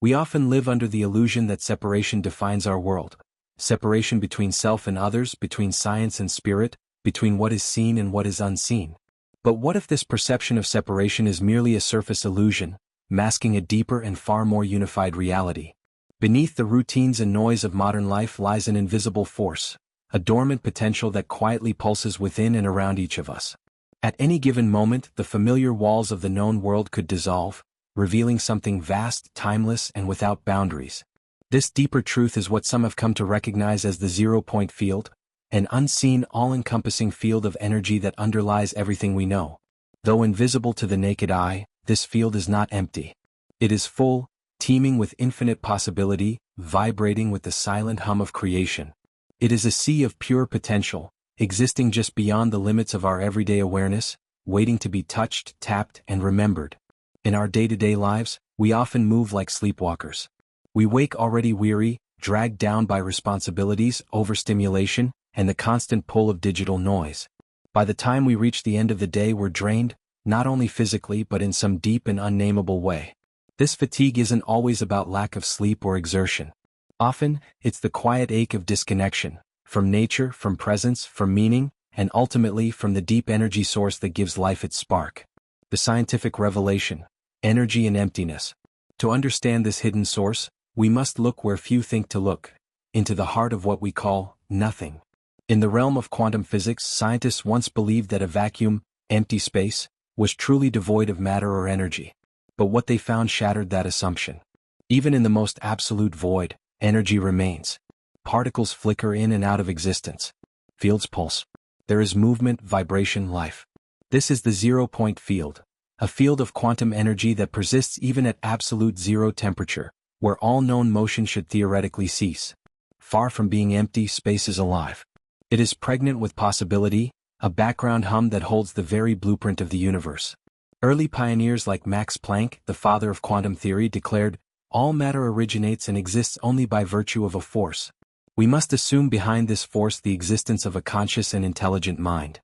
We often live under the illusion that separation defines our world. Separation between self and others, between science and spirit, between what is seen and what is unseen. But what if this perception of separation is merely a surface illusion, masking a deeper and far more unified reality? Beneath the routines and noise of modern life lies an invisible force, a dormant potential that quietly pulses within and around each of us. At any given moment, the familiar walls of the known world could dissolve, revealing something vast, timeless, and without boundaries. This deeper truth is what some have come to recognize as the zero-point field, an unseen, all-encompassing field of energy that underlies everything we know. Though invisible to the naked eye, this field is not empty. It is full, teeming with infinite possibility, vibrating with the silent hum of creation. It is a sea of pure potential, existing just beyond the limits of our everyday awareness, waiting to be touched, tapped, and remembered. In our day-to-day lives, we often move like sleepwalkers. We wake already weary, dragged down by responsibilities, overstimulation, and the constant pull of digital noise. By the time we reach the end of the day, we're drained, not only physically but in some deep and unnameable way. This fatigue isn't always about lack of sleep or exertion. Often, it's the quiet ache of disconnection, from nature, from presence, from meaning, and ultimately from the deep energy source that gives life its spark. The scientific revelation: energy and emptiness. To understand this hidden source, we must look where few think to look, into the heart of what we call nothing. In the realm of quantum physics, scientists once believed that a vacuum, empty space, was truly devoid of matter or energy. But what they found shattered that assumption. Even in the most absolute void, energy remains. Particles flicker in and out of existence. Fields pulse. There is movement, vibration, life. This is the zero-point field, a field of quantum energy that persists even at absolute zero temperature, where all known motion should theoretically cease. Far from being empty, space is alive. It is pregnant with possibility, a background hum that holds the very blueprint of the universe. Early pioneers like Max Planck, the father of quantum theory, declared, "All matter originates and exists only by virtue of a force." We must assume behind this force the existence of a conscious and intelligent mind.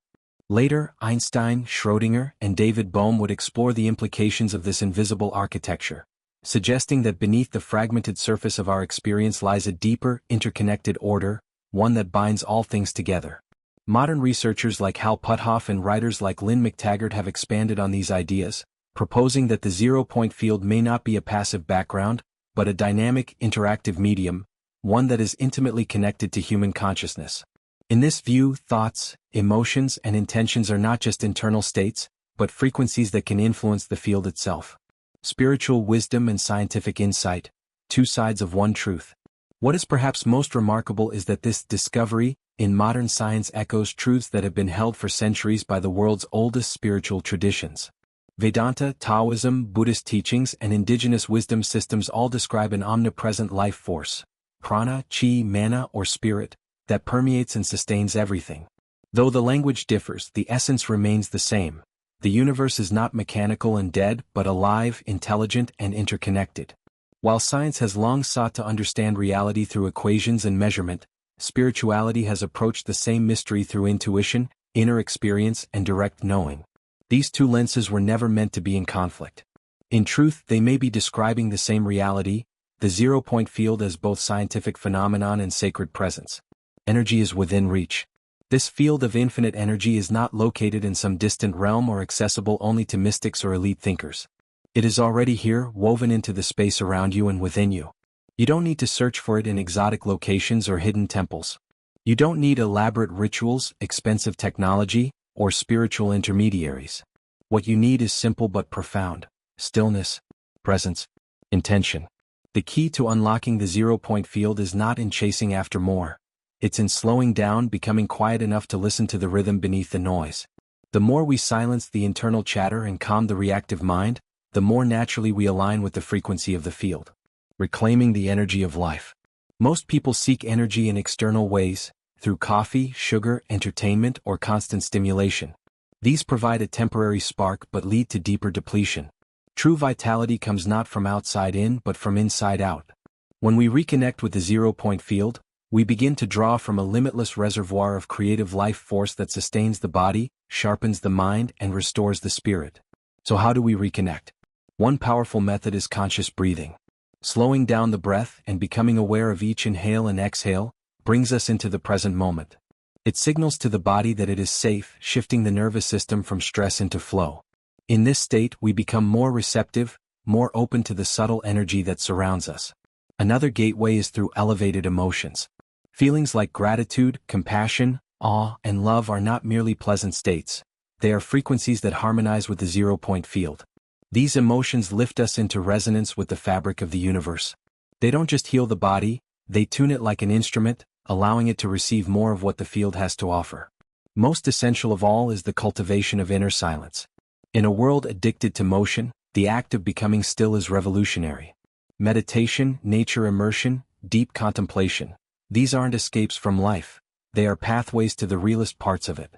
Later, Einstein, Schrödinger, and David Bohm would explore the implications of this invisible architecture, suggesting that beneath the fragmented surface of our experience lies a deeper, interconnected order, one that binds all things together. Modern researchers like Hal Puthoff and writers like Lynn McTaggart have expanded on these ideas, proposing that the zero-point field may not be a passive background, but a dynamic, interactive medium, one that is intimately connected to human consciousness. In this view, thoughts, emotions, and intentions are not just internal states, but frequencies that can influence the field itself. Spiritual wisdom and scientific insight, two sides of one truth. What is perhaps most remarkable is that this discovery, in modern science, echoes truths that have been held for centuries by the world's oldest spiritual traditions. Vedanta, Taoism, Buddhist teachings, and indigenous wisdom systems all describe an omnipresent life force, prana, chi, mana, or spirit, that permeates and sustains everything. Though the language differs, the essence remains the same. The universe is not mechanical and dead, but alive, intelligent, and interconnected. While science has long sought to understand reality through equations and measurement, spirituality has approached the same mystery through intuition, inner experience, and direct knowing. These two lenses were never meant to be in conflict. In truth, they may be describing the same reality, the zero-point field, as both scientific phenomenon and sacred presence. Energy is within reach. This field of infinite energy is not located in some distant realm or accessible only to mystics or elite thinkers. It is already here, woven into the space around you and within you. You don't need to search for it in exotic locations or hidden temples. You don't need elaborate rituals, expensive technology, or spiritual intermediaries. What you need is simple but profound: stillness, presence, intention. The key to unlocking the zero-point field is not in chasing after more. It's in slowing down, becoming quiet enough to listen to the rhythm beneath the noise. The more we silence the internal chatter and calm the reactive mind, the more naturally we align with the frequency of the field. Reclaiming the energy of life. Most people seek energy in external ways, through coffee, sugar, entertainment, or constant stimulation. These provide a temporary spark but lead to deeper depletion. True vitality comes not from outside in but from inside out. When we reconnect with the zero-point field, we begin to draw from a limitless reservoir of creative life force that sustains the body, sharpens the mind, and restores the spirit. So how do we reconnect? One powerful method is conscious breathing. Slowing down the breath and becoming aware of each inhale and exhale brings us into the present moment. It signals to the body that it is safe, shifting the nervous system from stress into flow. In this state, we become more receptive, more open to the subtle energy that surrounds us. Another gateway is through elevated emotions. Feelings like gratitude, compassion, awe, and love are not merely pleasant states. They are frequencies that harmonize with the zero-point field. These emotions lift us into resonance with the fabric of the universe. They don't just heal the body, they tune it like an instrument, allowing it to receive more of what the field has to offer. Most essential of all is the cultivation of inner silence. In a world addicted to motion, the act of becoming still is revolutionary. Meditation, nature immersion, deep contemplation. These aren't escapes from life. They are pathways to the realest parts of it.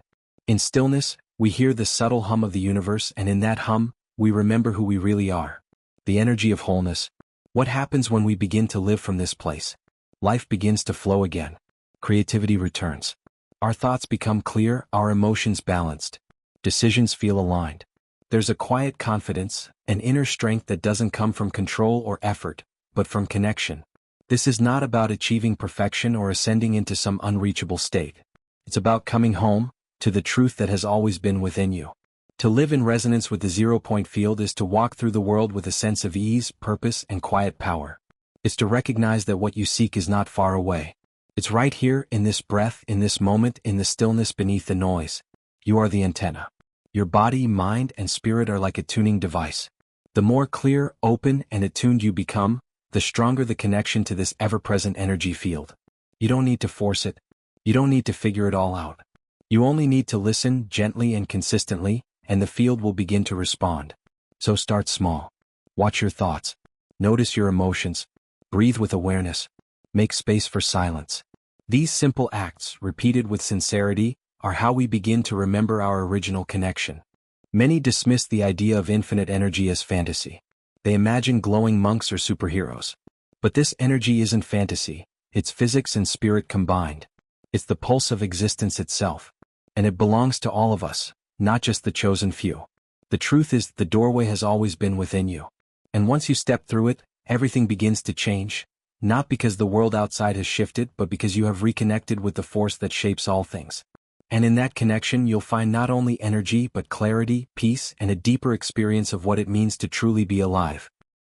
In stillness, we hear the subtle hum of the universe, and in that hum, we remember who we really are. The energy of wholeness. What happens when we begin to live from this place? Life begins to flow again. Creativity returns. Our thoughts become clear, our emotions balanced. Decisions feel aligned. There's a quiet confidence, an inner strength that doesn't come from control or effort, but from connection. This is not about achieving perfection or ascending into some unreachable state. It's about coming home, to the truth that has always been within you. To live in resonance with the zero-point field is to walk through the world with a sense of ease, purpose, and quiet power. It's to recognize that what you seek is not far away. It's right here, in this breath, in this moment, in the stillness beneath the noise. You are the antenna. Your body, mind, and spirit are like a tuning device. The more clear, open, and attuned you become, the stronger the connection to this ever-present energy field. You don't need to force it. You don't need to figure it all out. You only need to listen gently and consistently, and the field will begin to respond. So start small. Watch your thoughts. Notice your emotions. Breathe with awareness. Make space for silence. These simple acts, repeated with sincerity, are how we begin to remember our original connection. Many dismiss the idea of infinite energy as fantasy. They imagine glowing monks or superheroes. But this energy isn't fantasy, it's physics and spirit combined. It's the pulse of existence itself. And it belongs to all of us, not just the chosen few. The truth is, the doorway has always been within you. And once you step through it, everything begins to change, not because the world outside has shifted, but because you have reconnected with the force that shapes all things. And in that connection, you'll find not only energy, but clarity, peace, and a deeper experience of what it means to truly be alive.